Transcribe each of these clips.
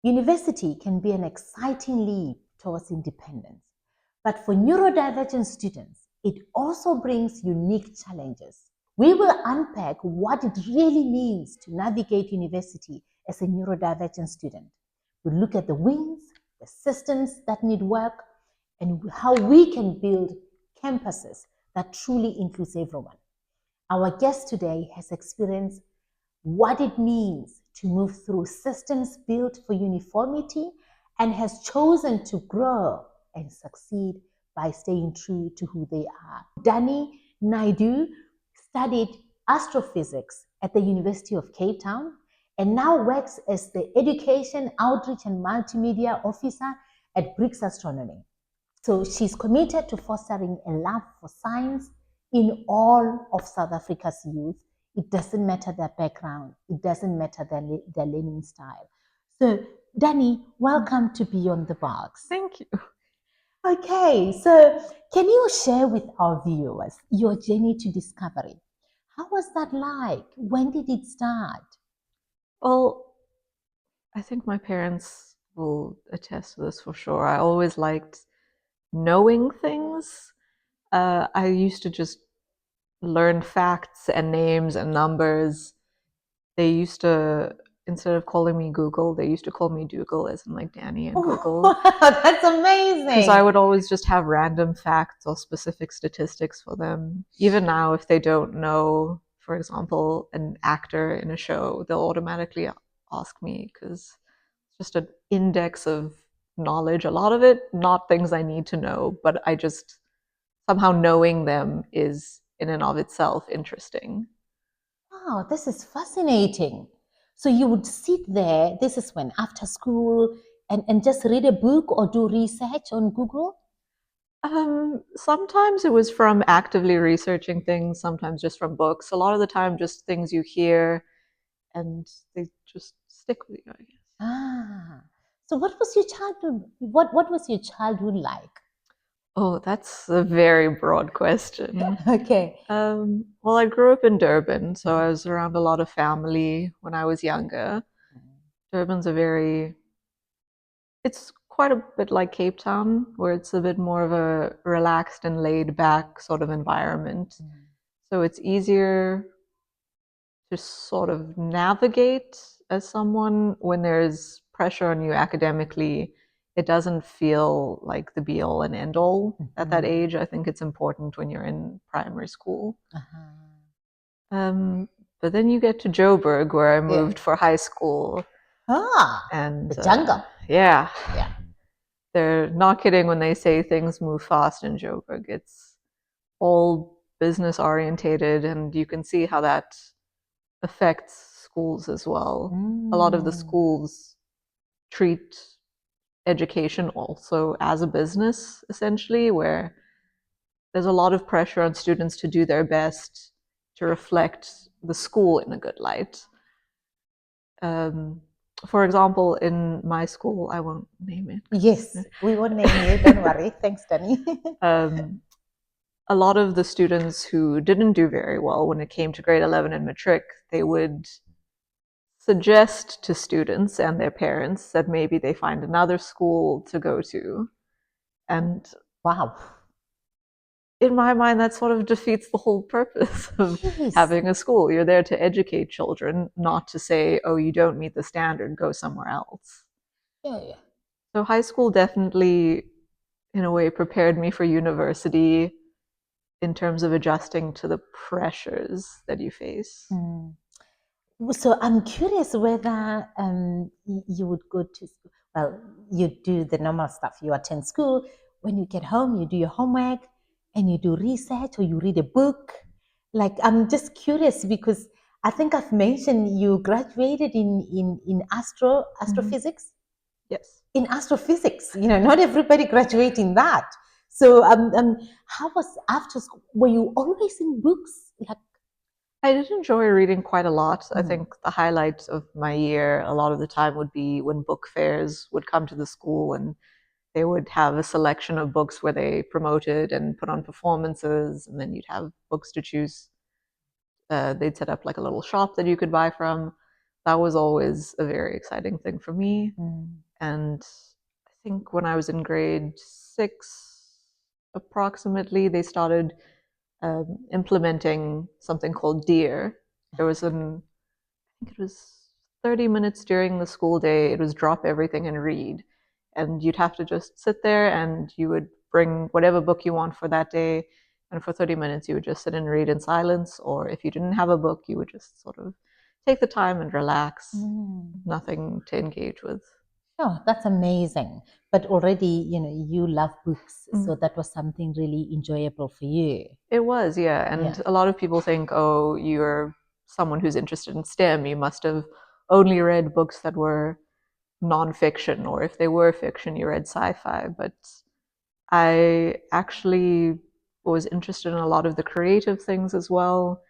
University can be an exciting leap towards independence, but for neurodivergent students, it also brings unique challenges. We will unpack what it really means to navigate university as a neurodivergent student. We'll look at the wins, the systems that need work, and how we can build campuses that truly includes everyone. Our guest today has experienced what it means to move through systems built for uniformity and has chosen to grow and succeed by staying true to who they are. Danny Naidu studied astrophysics at the University of Cape Town and now works as the Education, Outreach and Multimedia Officer at BRICS Astronomy. So she's committed to fostering a love for science in all of South Africa's youth. It doesn't matter their background. It doesn't matter their learning style. So, Danny, welcome to Beyond the Box. Thank you. Okay, so can you share with our viewers your journey to discovery? How was that like? When did it start? Well, I think my parents will attest to this for sure. I always liked knowing things. I used to just learn facts and names and numbers. They used to, instead of calling me Google, they used to call me Dougal, as in like Danny and Google. Wow, that's amazing. Because I would always just have random facts or specific statistics for them. Even now, if they don't know, for example, an actor in a show, they'll automatically ask me because it's just an index of knowledge. A lot of it, not things I need to know, but I just somehow knowing them is in and of itself interesting. Wow, this is fascinating. So you would sit there, this is when after school, and just read a book or do research on Google? Sometimes it was from actively researching things, sometimes just from books. A lot of the time, just things you hear and they just stick with you, I guess. Ah, so what was your childhood? What was your childhood like? Oh, that's a very broad question. Okay. Well, I grew up in Durban, so I was around a lot of family when I was younger. Durban's it's quite a bit like Cape Town, where it's a bit more of a relaxed and laid back sort of environment. So it's easier to sort of navigate as someone when there's pressure on you academically. It doesn't feel like the be all and end all at that age. I think it's important when you're in primary school. But then you get to Joburg, where I moved for high school. And the jungle. Yeah. They're not kidding when they say things move fast in Joburg. It's all business orientated, and you can see how that affects schools as well. A lot of the schools treat education also as a business, essentially, where there's a lot of pressure on students to do their best to reflect the school in a good light. For example, in my school, I won't name it. Yes, we won't name you, don't worry. Thanks, Danny. A lot of the students who didn't do very well when it came to grade 11 and matric, they would suggest to students and their parents that maybe they find another school to go to. And wow, in my mind, that sort of defeats the whole purpose of having a school. You're there to educate children, not to say, oh, you don't meet the standard, go somewhere else. So high school definitely, in a way, prepared me for university in terms of adjusting to the pressures that you face. So I'm curious whether you would go to school. Well, you do the normal stuff. You attend school. When you get home, you do your homework and you do research or you read a book. Like, I'm just curious because I think I've mentioned you graduated in astrophysics. Yes. In astrophysics, not everybody graduates in that. So how was after school? Were you always in books? Like, I did enjoy reading quite a lot. I think the highlight of my year a lot of the time would be when book fairs would come to the school and they would have a selection of books where they promoted and put on performances, and then you'd have books to choose. They'd set up like a little shop that you could buy from. that was always a very exciting thing for me. And I think when I was in grade 6, approximately, they started implementing something called DEAR. There was I think it was 30 minutes during the school day. It was drop everything and read. And you'd have to just sit there and you would bring whatever book you want for that day. And for 30 minutes, you would just sit and read in silence. Or if you didn't have a book, you would just sort of take the time and relax. Nothing to engage with. Oh, that's amazing. But already, you love books. So that was something really enjoyable for you. It was, yeah. And a lot of people think, oh, you're someone who's interested in STEM. You must have only read books that were nonfiction, or if they were fiction, you read sci-fi. But I actually was interested in a lot of the creative things as well.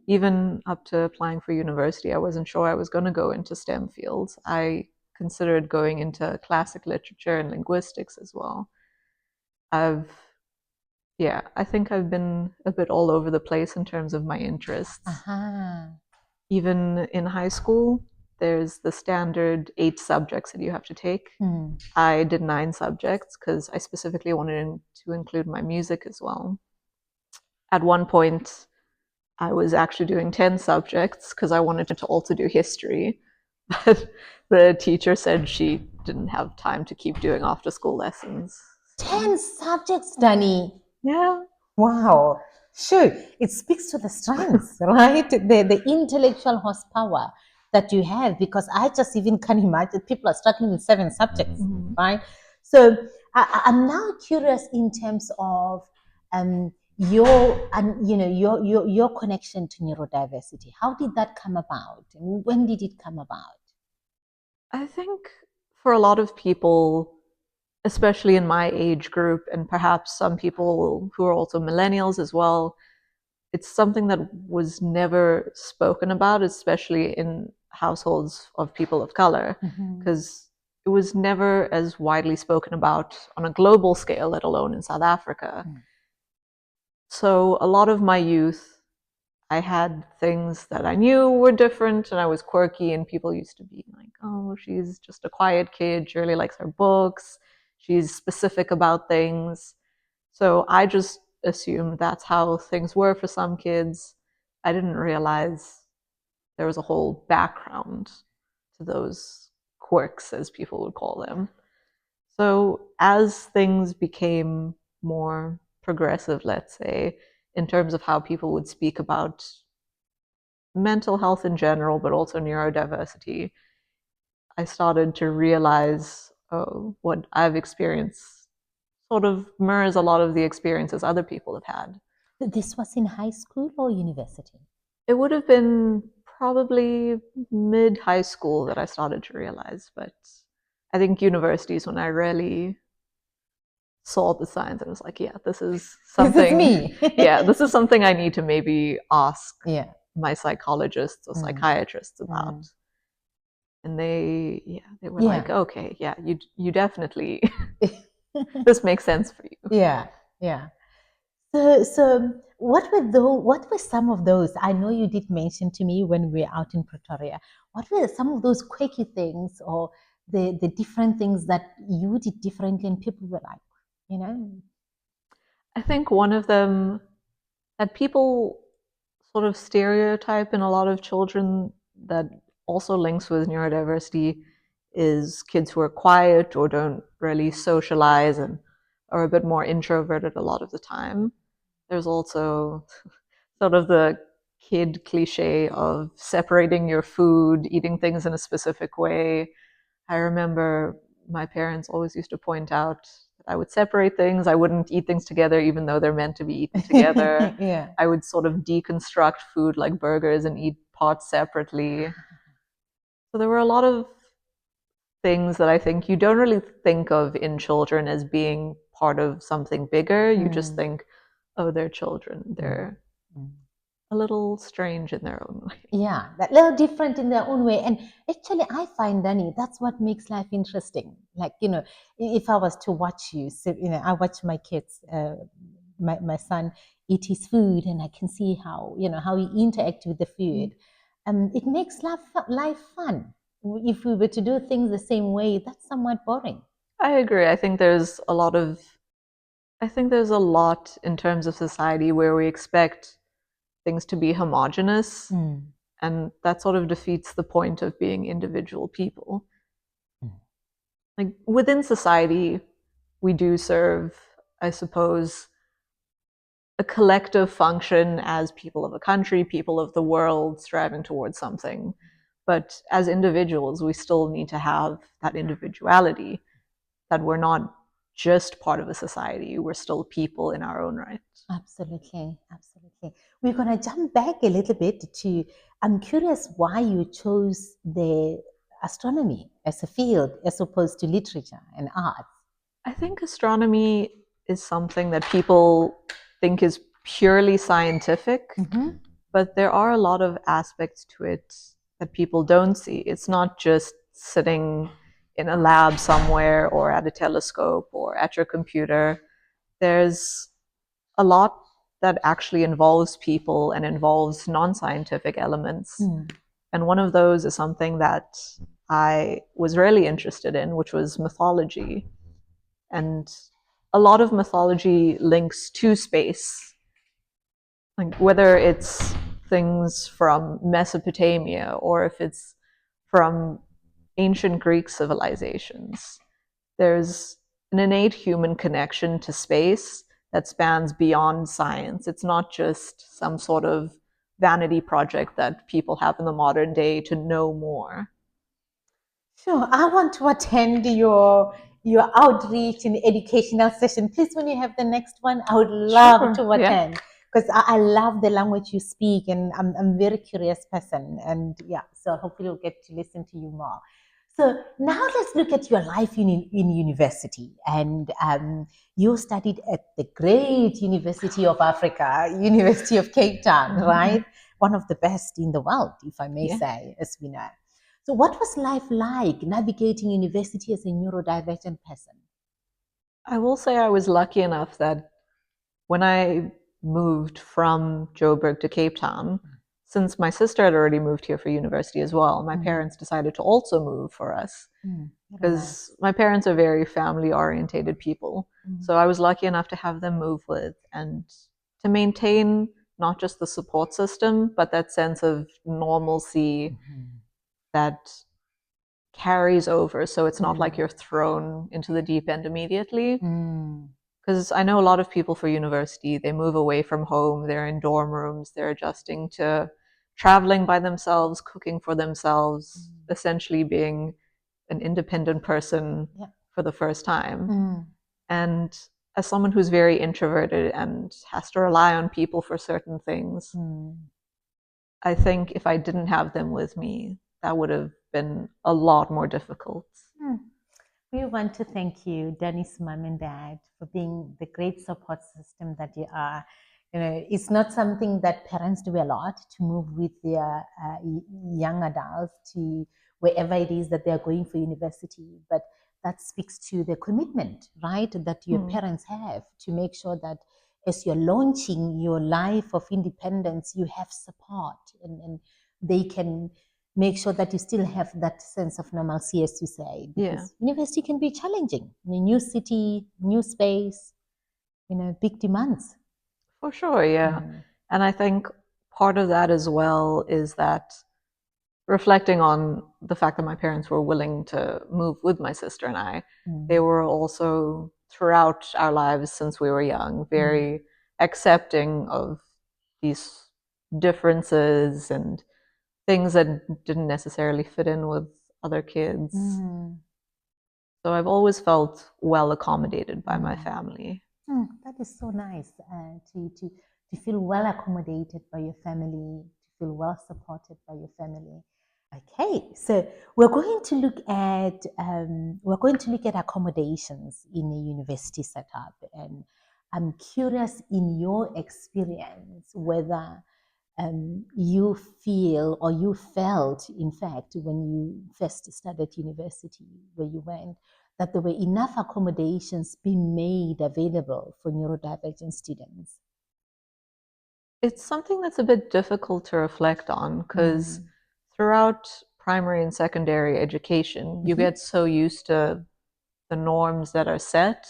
Even up to applying for university, I wasn't sure I was going to go into STEM fields. I considered going into classic literature and linguistics as well. I think I've been a bit all over the place in terms of my interests. Even in high school, there's the standard 8 subjects that you have to take. I did 9 subjects because I specifically wanted to include my music as well. At one point, I was actually doing 10 subjects because I wanted to also do history. But the teacher said she didn't have time to keep doing after school lessons. 10 subjects, Dani. Yeah. Wow. Sure. It speaks to the strengths, right? The intellectual horsepower that you have, because I just even can't imagine people are struggling with 7 subjects, right? So I'm now curious in terms of your connection to neurodiversity. How did that come about? When did it come about? I think for a lot of people, especially in my age group, and perhaps some people who are also millennials as well, it's something that was never spoken about, especially in households of people of color, because it was never as widely spoken about on a global scale, let alone in South Africa. So a lot of my youth, I had things that I knew were different and I was quirky, and people used to be like, oh, she's just a quiet kid. She really likes her books. She's specific about things. So I just assumed that's how things were for some kids. I didn't realize there was a whole background to those quirks, as people would call them. So as things became more progressive, let's say, in terms of how people would speak about mental health in general, but also neurodiversity, I started to realize, oh, what I've experienced sort of mirrors a lot of the experiences other people have had. This was in high school or university? It would have been probably mid-high school that I started to realize, but I think university is when I really saw the signs and was like, yeah, this is something. This is me. Yeah, this is something I need to maybe ask my psychologists or psychiatrists about. And they were like, okay, yeah, you definitely, this makes sense for you. Yeah. So what were some of those? I know you did mention to me when we were out in Pretoria. What were some of those quirky things or the different things that you did differently and people were like, I think one of them that people sort of stereotype in a lot of children that also links with neurodiversity is kids who are quiet or don't really socialize and are a bit more introverted a lot of the time. There's also sort of the kid cliche of separating your food, eating things in a specific way. I remember my parents always used to point out that I would separate things. I wouldn't eat things together even though they're meant to be eaten together. I would sort of deconstruct food like burgers and eat parts separately. So there were a lot of things that I think you don't really think of in children as being part of something bigger. You just think, oh, they're children. They're a little strange in their own way. Yeah, a little different in their own way. And actually, I find, Dani, that's what makes life interesting. Like, if I was to watch you, so, I watch my kids, my son eat his food, and I can see how, how he interacts with the food. it makes life fun. If we were to do things the same way, that's somewhat boring. I agree. I think there's a lot in terms of society where we expect things to be homogenous, and that sort of defeats the point of being individual people. Like within society, we do serve, I suppose, a collective function as people of a country, people of the world, striving towards something. But as individuals, we still need to have that individuality, that we're not just part of a society, we're still people in our own right. Absolutely, absolutely. We're going to jump back a little bit to, I'm curious why you chose the astronomy as a field as opposed to literature and art. I think astronomy is something that people think is purely scientific, but there are a lot of aspects to it that people don't see. It's not just sitting in a lab somewhere or at a telescope or at your computer. There's a lot that actually involves people and involves non-scientific elements. And one of those is something that I was really interested in, which was mythology. And a lot of mythology links to space, like whether it's things from Mesopotamia or if it's from ancient Greek civilizations. There's an innate human connection to space that spans beyond science. It's not just some sort of vanity project that people have in the modern day to know more. Sure, I want to attend your outreach and educational session. Please, when you have the next one, I would love to attend because I love the language you speak, and I'm a very curious person. And yeah, so hopefully we'll get to listen to you more. So now let's look at your life in university. And you studied at the great University of Africa, University of Cape Town, right? One of the best in the world, if I may say, as we know. So what was life like navigating university as a neurodivergent person? I will say I was lucky enough that when I moved from Joburg to Cape Town, since my sister had already moved here for university as well, my parents decided to also move for us because my parents are very family-orientated people. So I was lucky enough to have them move with and to maintain not just the support system, but that sense of normalcy that carries over. So it's not like you're thrown into the deep end immediately. Because I know a lot of people for university, they move away from home, they're in dorm rooms, they're adjusting to traveling by themselves, cooking for themselves, essentially being an independent person for the first time. And as someone who's very introverted and has to rely on people for certain things, I think if I didn't have them with me, that would have been a lot more difficult. We want to thank you, Danny's mom and dad, for being the great support system that you are. You know, it's not something that parents do a lot, to move with their young adults to wherever it is that they're going for university, but that speaks to the commitment, right, that your parents have to make sure that as you're launching your life of independence, you have support and they can make sure that you still have that sense of normalcy, as you say, because university can be challenging in a new city, new space, big demands. For sure, yeah. And I think part of that as well is that reflecting on the fact that my parents were willing to move with my sister and I, they were also throughout our lives since we were young, very accepting of these differences and things that didn't necessarily fit in with other kids. So I've always felt well accommodated by my family. That is so nice to feel well accommodated by your family, to feel well supported by your family. Okay, so we're going to look at accommodations in a university setup, and I'm curious in your experience whether you feel or you felt, in fact, when you first started university, where you went, that there were enough accommodations being made available for neurodivergent students. It's something that's a bit difficult to reflect on because throughout primary and secondary education, you get so used to the norms that are set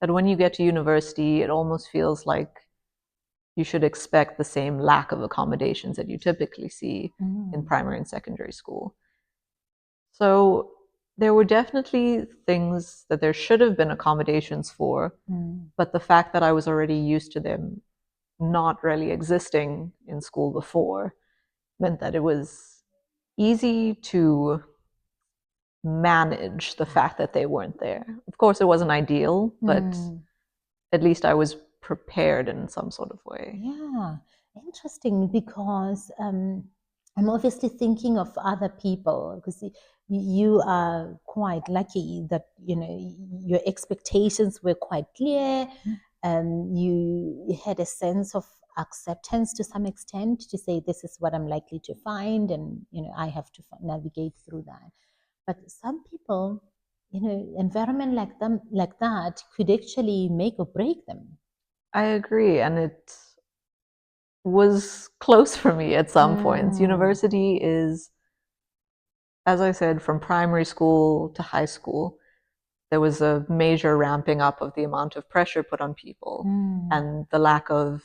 that when you get to university, it almost feels like you should expect the same lack of accommodations that you typically see in primary and secondary school. So there were definitely things that there should have been accommodations for, but the fact that I was already used to them not really existing in school before meant that it was easy to manage the fact that they weren't there. Of course, it wasn't ideal, but at least I was prepared in some sort of way. Yeah, interesting, because I'm obviously thinking of other people, because you are quite lucky that your expectations were quite clear, and you had a sense of acceptance to some extent to say this is what I'm likely to find, and I have to navigate through that. But some people, environment like that could actually make or break them. I agree, and it was close for me at some points. University is, as I said, from primary school to high school, there was a major ramping up of the amount of pressure put on people and the lack of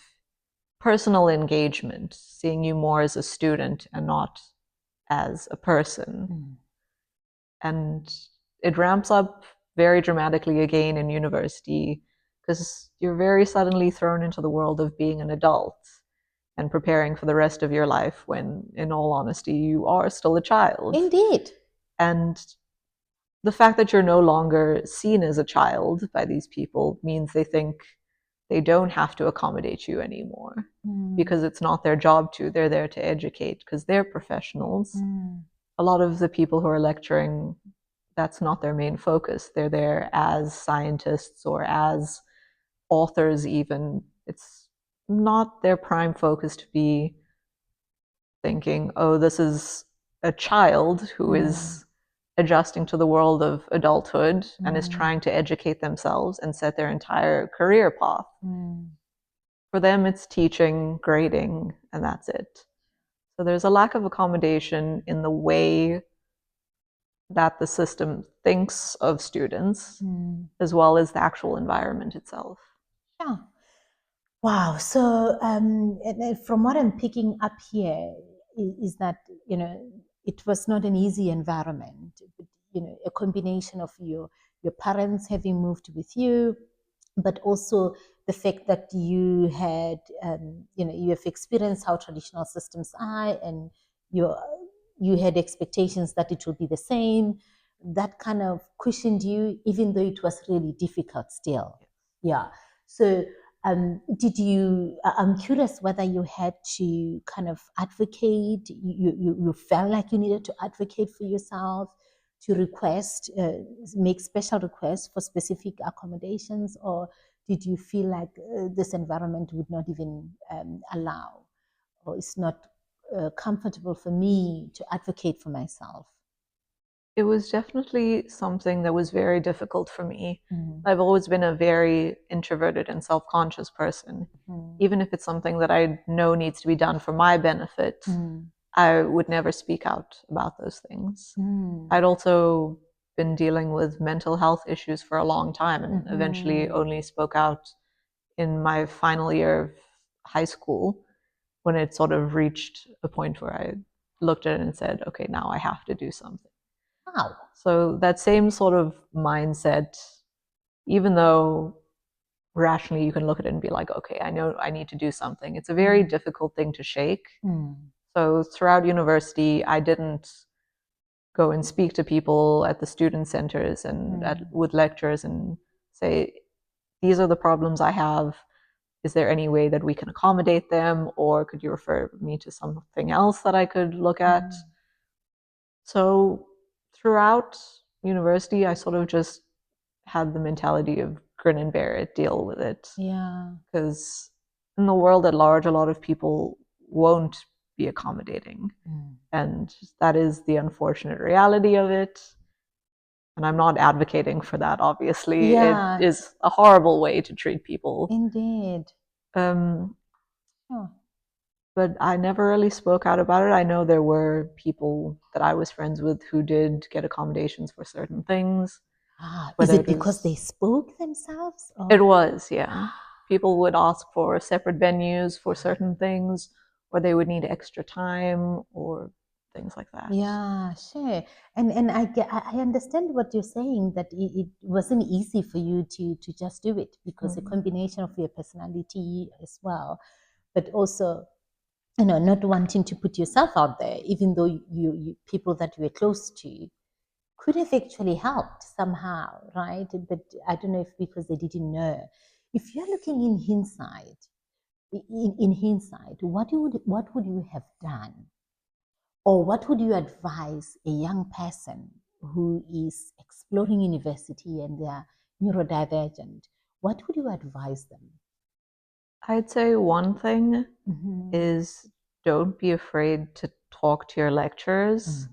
personal engagement, seeing you more as a student and not as a person. And it ramps up very dramatically again in university because you're very suddenly thrown into the world of being an adult and preparing for the rest of your life when, in all honesty, you are still a child. Indeed. And the fact that you're no longer seen as a child by these people means they think they don't have to accommodate you anymore because it's not their job to. They're there to educate because they're professionals. A lot of the people who are lecturing, that's not their main focus. They're there as scientists or as authors even. It's not their prime focus to be thinking, oh, this is a child who is adjusting to the world of adulthood and is trying to educate themselves and set their entire career path. For them, it's teaching, grading, and that's it. So there's a lack of accommodation in the way that the system thinks of students, as well as the actual environment itself. Yeah. Wow. So from what I'm picking up here is that, it was not an easy environment. A combination of your parents having moved with you, but also the fact that you had, you have experienced how traditional systems are, and you had expectations that it would be the same. That kind of cushioned you, even though it was really difficult still. Yeah. So I'm curious whether you had to kind of advocate, you felt like you needed to advocate for yourself, to request, make special requests for specific accommodations, or did you feel like this environment would not even allow, or it's not comfortable for me to advocate for myself? It was definitely something that was very difficult for me. I've always been a very introverted and self-conscious person. Even if it's something that I know needs to be done for my benefit, I would never speak out about those things. I'd also been dealing with mental health issues for a long time and eventually only spoke out in my final year of high school when it sort of reached a point where I looked at it and said, okay, now I have to do something. Wow. So that same sort of mindset, even though rationally you can look at it and be like, okay, I know I need to do something, it's a very difficult thing to shake. So throughout university, I didn't go and speak to people at the student centers and with lecturers and say, these are the problems I have. Is there any way that we can accommodate them? Or could you refer me to something else that I could look at? So throughout university, I sort of just had the mentality of grin and bear it, deal with it. Yeah. Because in the world at large, a lot of people won't be accommodating. And that is the unfortunate reality of it. And I'm not advocating for that, obviously. Yeah. It is a horrible way to treat people. Indeed. But but I never really spoke out about it. I know there were people that I was friends with who did get accommodations for certain things. Is it because they spoke themselves? Or? It was, yeah. People would ask for separate venues for certain things, or they would need extra time or things like that. Yeah, sure. And I understand what you're saying, that it wasn't easy for you to just do it, because a combination of your personality as well, but also, you know, not wanting to put yourself out there, even though you people that you were close to could have actually helped somehow, right? But I don't know if because they didn't know. If you're looking in hindsight, in hindsight, what would you have done? Or what would you advise a young person who is exploring university and they are neurodivergent? What would you advise them? I'd say one thing is don't be afraid to talk to your lecturers.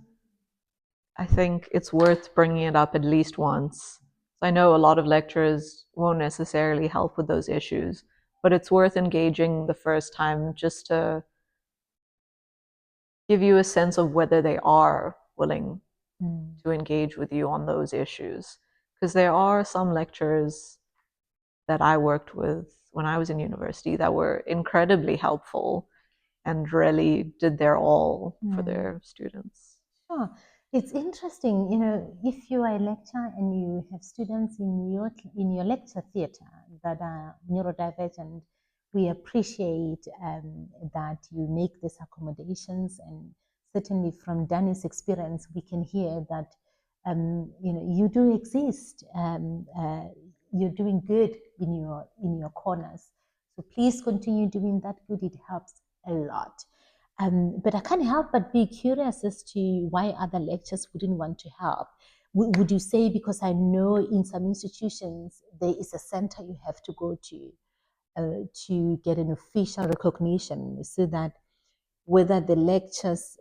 I think it's worth bringing it up at least once. I know a lot of lecturers won't necessarily help with those issues, but it's worth engaging the first time just to give you a sense of whether they are willing to engage with you on those issues. Because there are some lecturers that I worked with when I was in university that were incredibly helpful and really did their all for their students. Sure. It's interesting, you know, if you are a lecturer and you have students in your lecture theatre that are neurodivergent, we appreciate that you make these accommodations, and certainly from Danny's experience, we can hear that you know, you do exist. You're doing good in your corners. So please continue doing that good. It helps a lot. But I can't help but be curious as to why other lecturers wouldn't want to help. Would you say because I know in some institutions there is a center you have to go to get an official recognition, so that whether the lecturers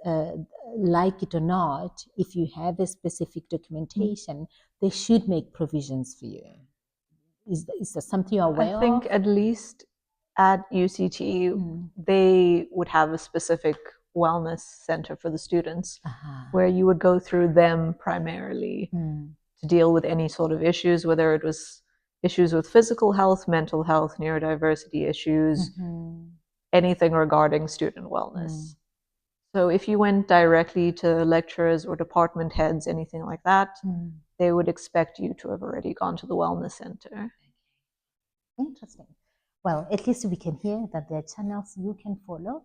like it or not, if you have a specific documentation, they should make provisions for you. Is that something you're aware of? I think at least at UCT, they would have a specific wellness center for the students where you would go through them primarily to deal with any sort of issues, whether it was issues with physical health, mental health, neurodiversity issues, anything regarding student wellness. So if you went directly to lecturers or department heads, anything like that, they would expect you to have already gone to the wellness center. Interesting. Well, at least we can hear that there are channels you can follow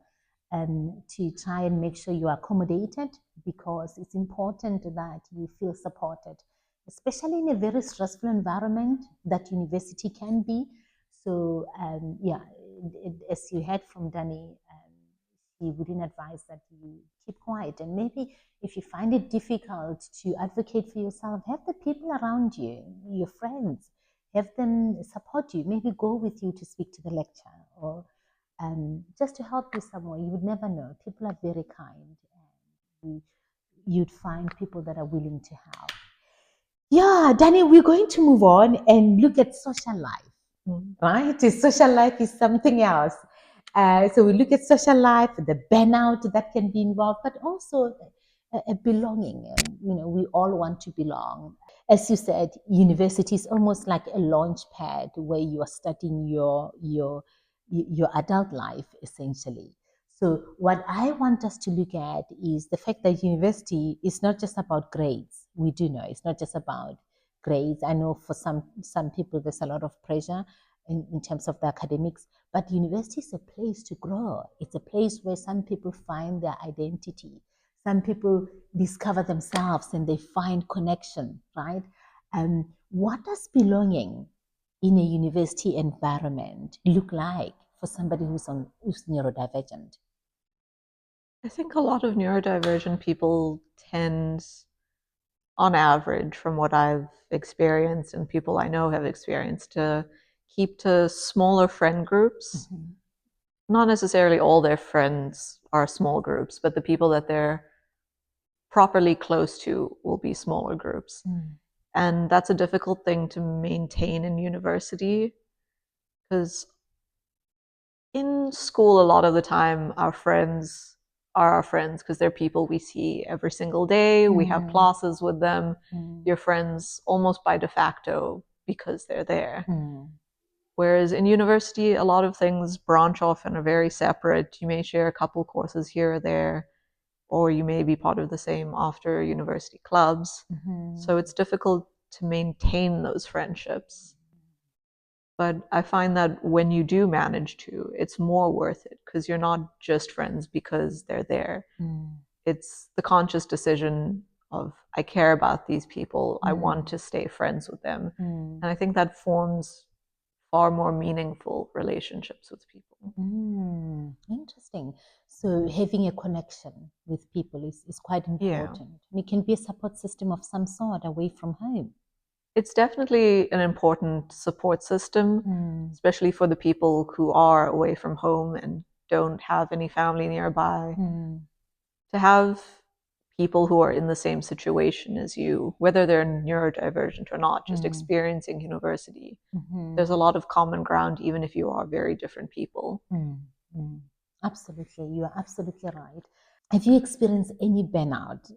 to try and make sure you are accommodated, because it's important that you feel supported, especially in a very stressful environment that university can be. So yeah, as you heard from Danny, he wouldn't advise that you keep quiet. And maybe if you find it difficult to advocate for yourself, have the people around you, your friends, have them support you, maybe go with you to speak to the lecturer, or just to help you somewhere. You would never know. People are very kind, and you'd find people that are willing to help. Yeah, Danny, we're going to move on and look at social life, right? Social life is something else. So we look at social life, the burnout that can be involved, but also a belonging. You know, we all want to belong. As you said, university is almost like a launch pad where you are starting your adult life, essentially. So what I want us to look at is the fact that university is not just about grades. We do know it's not just about grades. I know for some people there's a lot of pressure in terms of the academics, but university is a place to grow. It's a place where some people find their identity. Some people discover themselves and they find connection, right? What does belonging in a university environment look like for somebody who's neurodivergent? I think a lot of neurodivergent people tend, on average, from what I've experienced and people I know have experienced, to keep to smaller friend groups. Not necessarily all their friends are small groups, but the people that they're properly close to will be smaller groups. And that's a difficult thing to maintain in university, because In school, a lot of the time, our friends are our friends because they're people we see every single day. We have classes with them. You're friends almost by de facto because they're there. Whereas in university, a lot of things branch off and are very separate. You may share a couple courses here or there, or you may be part of the same after university clubs. So it's difficult to maintain those friendships. But I find that when you do manage to, it's more worth it because you're not just friends because they're there. It's the conscious decision of, I care about these people, I want to stay friends with them. And I think that forms far more meaningful relationships with people. Interesting. So having a connection with people is quite important. And it can be a support system of some sort away from home. It's definitely an important support system, especially for the people who are away from home and don't have any family nearby. To have people who are in the same situation as you, whether they're neurodivergent or not, just experiencing university, there's a lot of common ground, even if you are very different people. Absolutely, you are absolutely right. Have you experienced any burnout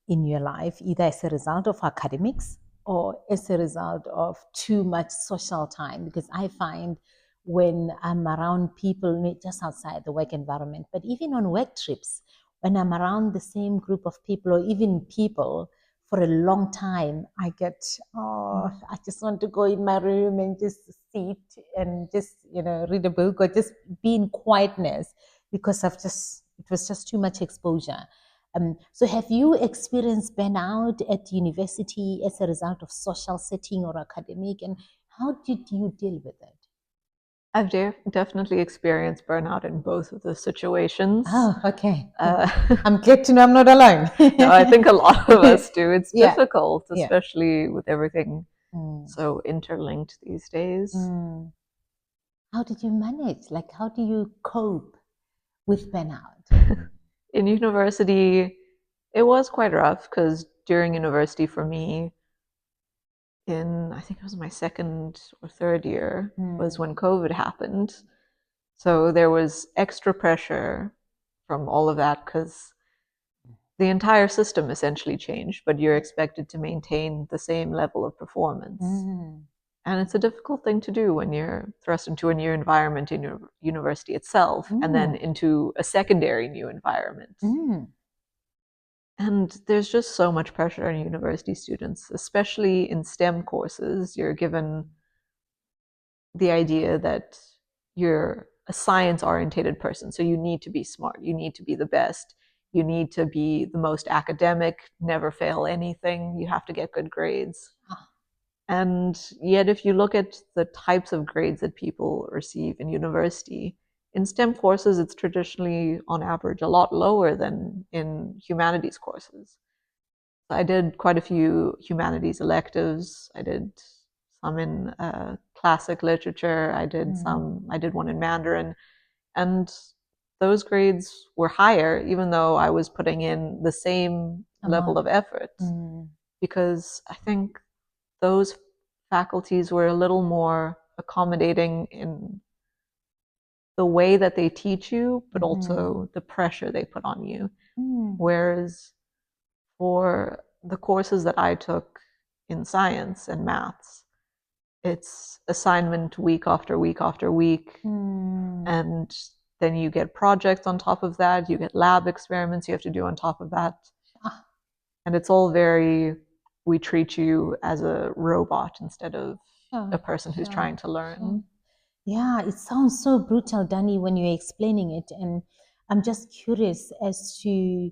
in your life, either as a result of academics or as a result of too much social time? Because I find when I'm around people, not just outside the work environment, but even on work trips, when I'm around the same group of people or even people for a long time, I get, I just want to go in my room and just sit and just, read a book or just be in quietness because it was just too much exposure. So have you experienced burnout at university as a result of social setting or academic, and how did you deal with it? I've definitely experienced burnout in both of the situations. Oh, okay. I'm glad to know I'm not alone. No, I think a lot of us do. It's difficult, especially with everything so interlinked these days. How did you manage? Like, how do you cope with burnout? In university, it was quite rough because during university for me, I think it was my second or third year, was when COVID happened. So there was extra pressure from all of that because the entire system essentially changed, but you're expected to maintain the same level of performance. And it's a difficult thing to do when you're thrust into a new environment in your university itself and then into a secondary new environment. And there's just so much pressure on university students, especially in STEM courses. You're given the idea that you're a science-oriented person, so you need to be smart, you need to be the best, you need to be the most academic, never fail anything, you have to get good grades. And yet if you look at the types of grades that people receive in university, in STEM courses, it's traditionally, on average, a lot lower than in humanities courses. I did quite a few humanities electives. I did some in classic literature. I did one in Mandarin. And those grades were higher, even though I was putting in the same level of effort. Because I think those faculties were a little more accommodating in the way that they teach you, but also the pressure they put on you. Whereas for the courses that I took in science and maths, it's assignment week after week after week. And then you get projects on top of that, you get lab experiments you have to do on top of that. And it's all we treat you as a robot instead of a person who's trying to learn. Yeah, it sounds so brutal, Danny, when you're explaining it. And I'm just curious as to,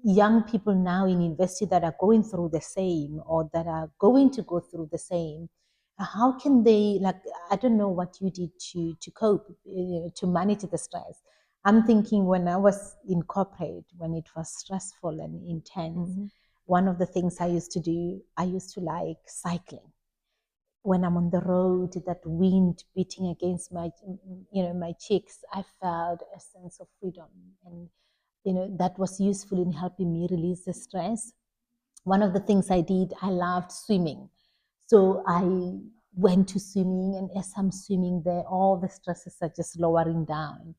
young people now in university that are going through the same or that are going to go through the same. How can they, I don't know what you did to cope, to manage the stress. I'm thinking when I was in corporate, when it was stressful and intense, one of the things I used to do, I used to like cycling. When I'm on the road, that wind beating against my cheeks, I felt a sense of freedom, and that was useful in helping me release the stress. One of the things I did, I loved swimming, so I went to swimming, and as I'm swimming there, all the stresses are just lowering down.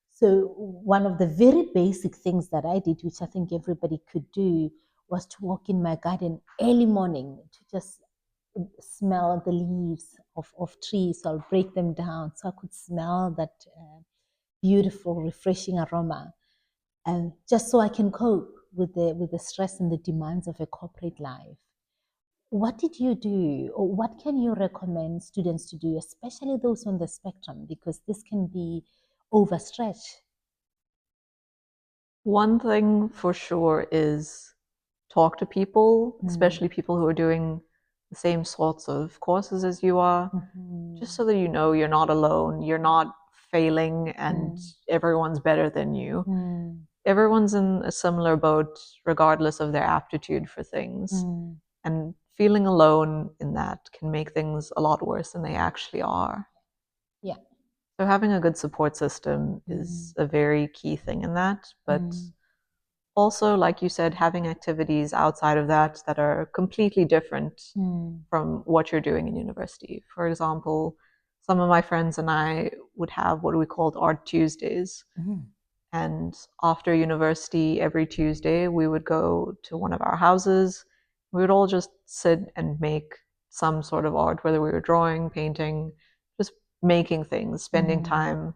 So one of the very basic things that I did, which I think everybody could do, was to walk in my garden early morning to just smell the leaves of trees. So I'll break them down so I could smell that beautiful, refreshing aroma, and just so I can cope with the stress and the demands of a corporate life. What did you do, or what can you recommend students to do, especially those on the spectrum, because this can be overstretched? One thing for sure is talk to people, especially people who are doing the same sorts of courses as you are, just so that you know you're not alone, you're not failing and everyone's better than you. Everyone's in a similar boat regardless of their aptitude for things. And feeling alone in that can make things a lot worse than they actually are. Yeah. So having a good support system is a very key thing in that, but also, like you said, having activities outside of that that are completely different from what you're doing in university. For example, some of my friends and I would have what we called Art Tuesdays. And after university, every Tuesday, we would go to one of our houses. We would all just sit and make some sort of art, whether we were drawing, painting, just making things, spending time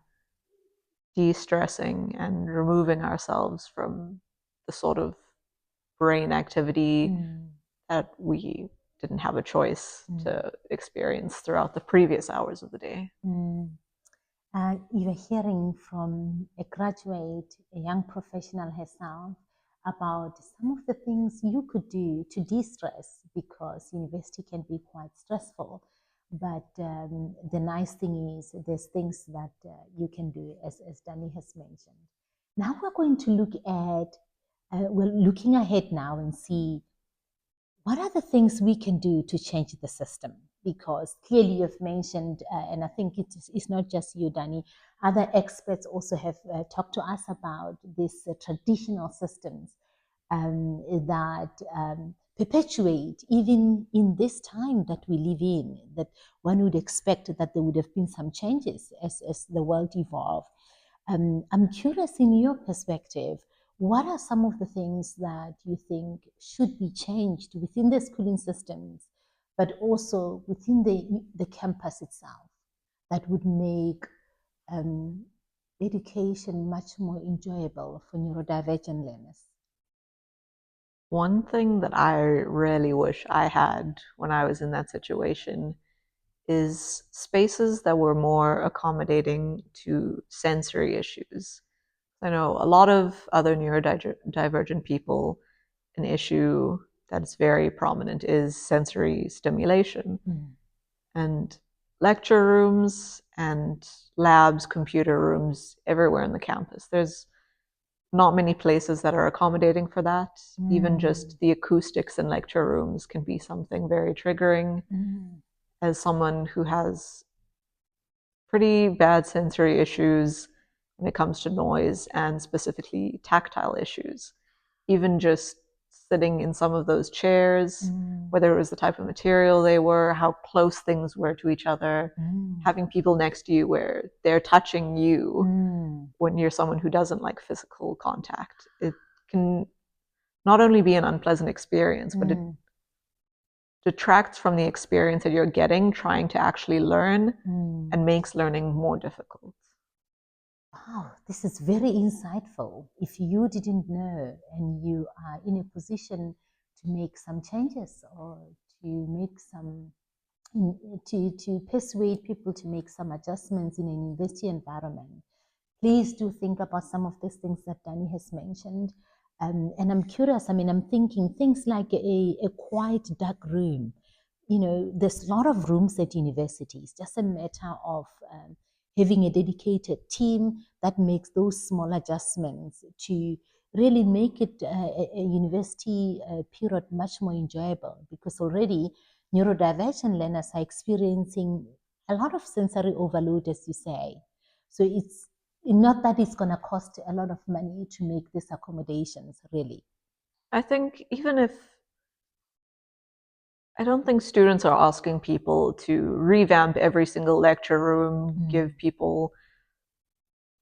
de-stressing and removing ourselves from the sort of brain activity that we didn't have a choice to experience throughout the previous hours of the day. You are hearing from a graduate, a young professional herself, about some of the things you could do to de-stress, because university can be quite stressful. But the nice thing is there's things that you can do, as Dani has mentioned. Now we're going to look at, we're looking ahead now and see what are the things we can do to change the system. Because clearly you've mentioned, and I think it's not just you, Dani, other experts also have talked to us about these traditional systems that perpetuate, even in this time that we live in, that one would expect that there would have been some changes as the world evolved. I'm curious, in your perspective, what are some of the things that you think should be changed within the schooling systems, but also within the campus itself, that would make education much more enjoyable for neurodivergent learners? One thing that I really wish I had when I was in that situation is spaces that were more accommodating to sensory issues. I know a lot of other neurodivergent people, an issue that's very prominent is sensory stimulation. And lecture rooms and labs, computer rooms, everywhere on the campus. There's not many places that are accommodating for that. Even just the acoustics in lecture rooms can be something very triggering. As someone who has pretty bad sensory issues when it comes to noise and specifically tactile issues, even just sitting in some of those chairs, whether it was the type of material they were, how close things were to each other, having people next to you where they're touching you when you're someone who doesn't like physical contact. It can not only be an unpleasant experience, but it detracts from the experience that you're getting trying to actually learn and makes learning more difficult. Wow, this is very insightful. If you didn't know and you are in a position to make some changes, or to make some, to persuade people to make some adjustments in a university environment, please do think about some of these things that Dani has mentioned. And I'm curious, I mean, I'm thinking things like a quiet, dark room. You know, there's a lot of rooms at universities, just a matter of having a dedicated team that makes those small adjustments to really make it a university period much more enjoyable, because already neurodivergent learners are experiencing a lot of sensory overload, as you say. So it's not that it's going to cost a lot of money to make these accommodations, really. I think even if I don't think students are asking people to revamp every single lecture room, give people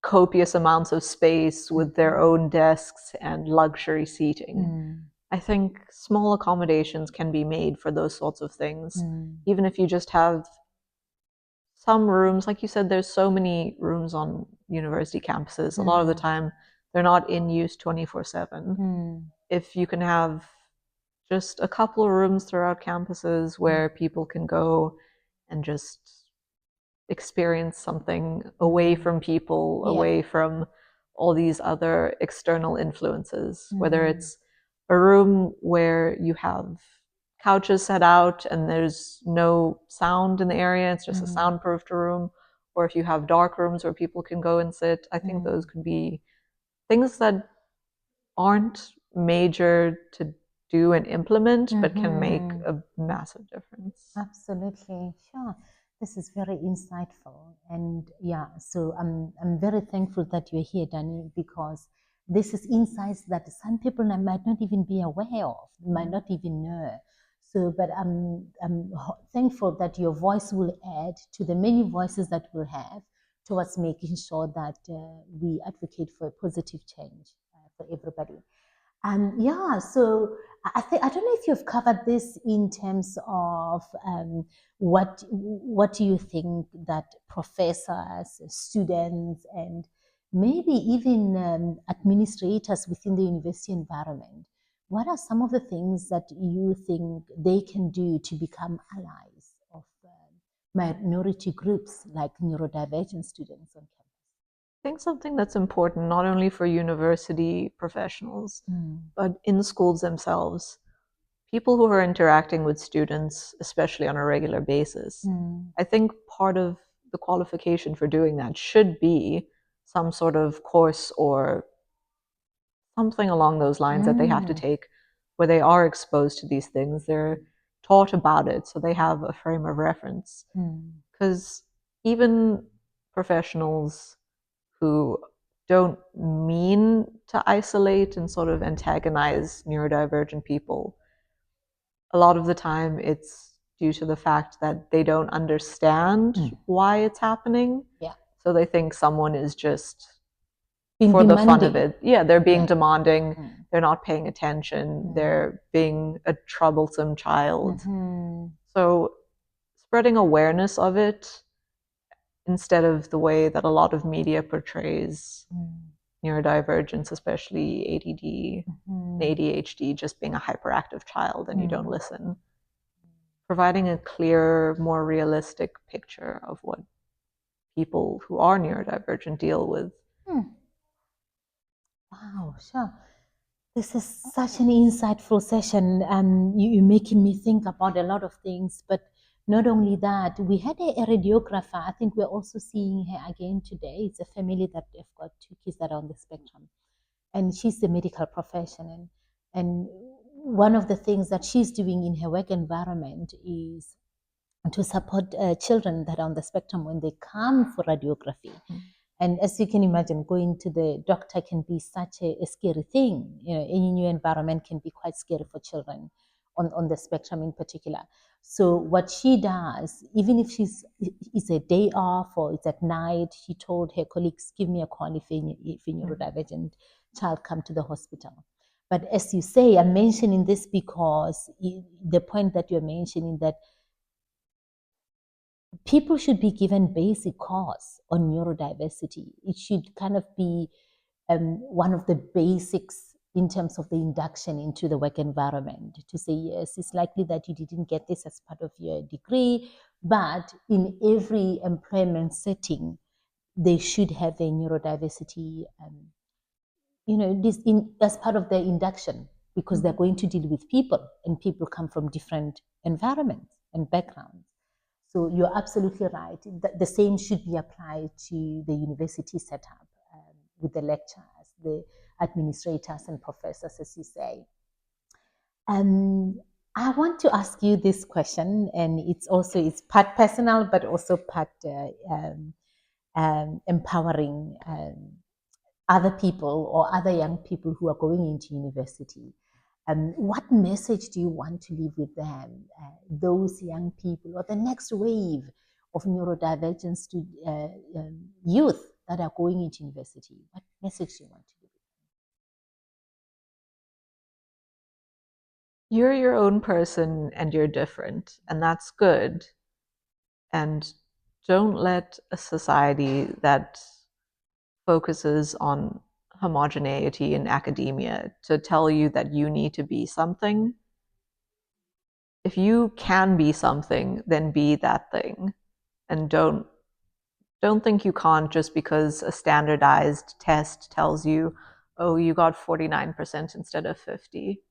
copious amounts of space with their own desks and luxury seating. I think small accommodations can be made for those sorts of things. Even if you just have some rooms, like you said, there's so many rooms on university campuses. A lot of the time, they're not in use 24/7. If you can have just a couple of rooms throughout campuses where people can go and just experience something away from people, away from all these other external influences, whether it's a room where you have couches set out and there's no sound in the area, it's just a soundproofed room, or if you have dark rooms where people can go and sit. I think those could be things that aren't major to do and implement, but can make a massive difference. Absolutely, sure. This is very insightful, and yeah, so I'm very thankful that you're here, Danielle, because this is insights that some people might not even be aware of, might not even know. So, but I'm thankful that your voice will add to the many voices that we'll have towards making sure that we advocate for a positive change for everybody. Yeah, so I don't know if you've covered this in terms of what do you think that professors, students, and maybe even administrators within the university environment, what are some of the things that you think they can do to become allies of minority groups like neurodivergent students on campus? I think something that's important, not only for university professionals, but in schools themselves, people who are interacting with students, especially on a regular basis. I think part of the qualification for doing that should be some sort of course or something along those lines that they have to take where they are exposed to these things. They're taught about it, so they have a frame of reference. Because even professionals who don't mean to isolate and sort of antagonize neurodivergent people, a lot of the time it's due to the fact that they don't understand why it's happening. So they think someone is just for the fun of it. Yeah, they're being demanding, they're not paying attention, they're being a troublesome child. So spreading awareness of it, instead of the way that a lot of media portrays neurodivergence, especially ADD, ADHD, just being a hyperactive child and you don't listen. Providing a clearer, more realistic picture of what people who are neurodivergent deal with. Wow, sure. This is such an insightful session, and you're making me think about a lot of things. But not only that, we had a radiographer. I think we're also seeing her again today. It's a family that have got two kids that are on the spectrum, and she's a medical professional. And one of the things that she's doing in her work environment is to support children that are on the spectrum when they come for radiography. And as you can imagine, going to the doctor can be such a scary thing. You know, any new environment can be quite scary for children on the spectrum in particular. So what she does, even if it's a day off or it's at night, she told her colleagues, give me a call if a neurodivergent child come to the hospital. But as you say, I'm mentioning this because the point that you're mentioning, that people should be given basic course on neurodiversity. It should kind of be one of the basics in terms of the induction into the work environment, to say, yes, it's likely that you didn't get this as part of your degree, but in every employment setting, they should have a neurodiversity, as part of their induction, because they're going to deal with people, and people come from different environments and backgrounds. So you're absolutely right. The same should be applied to the university setup, with the lecturers, the administrators and professors, as you say. I want to ask you this question, and it's part personal, but also part empowering other people or other young people who are going into university. What message do you want to leave with them, those young people, or the next wave of neurodivergent youth that are going into university? What message do you want to leave? You're your own person and you're different, and that's good. And don't let a society that focuses on homogeneity in academia to tell you that you need to be something. If you can be something, then be that thing. And don't think you can't just because a standardized test tells you, oh, you got 49% instead of 50.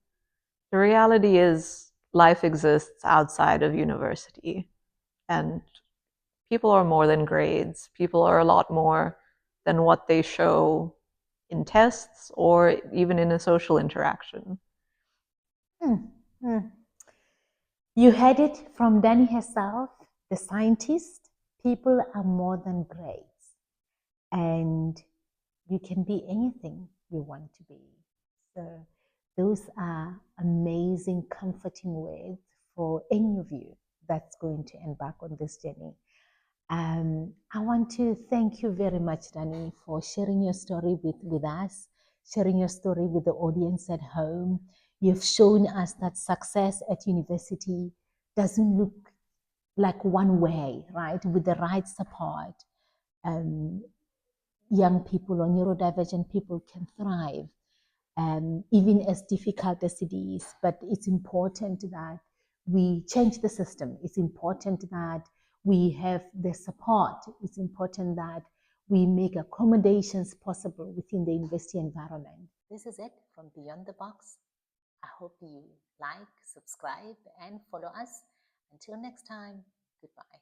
The reality is life exists outside of university, and people are more than grades. People are a lot more than what they show in tests or even in a social interaction. You heard it from Dani herself, the scientist. People are more than grades, and you can be anything you want to be. So those are amazing, comforting words for any of you that's going to embark on this journey. I want to thank you very much, Dani, for sharing your story with us, sharing your story with the audience at home. You've shown us that success at university doesn't look like one way, right? With the right support, young people or neurodivergent people can thrive, even as difficult as it is. But it's important that we change the system. It's important that we have the support. It's important that we make accommodations possible within the university environment. This is it from Beyond the Box. I hope you like, subscribe, and follow us. Until next time, goodbye.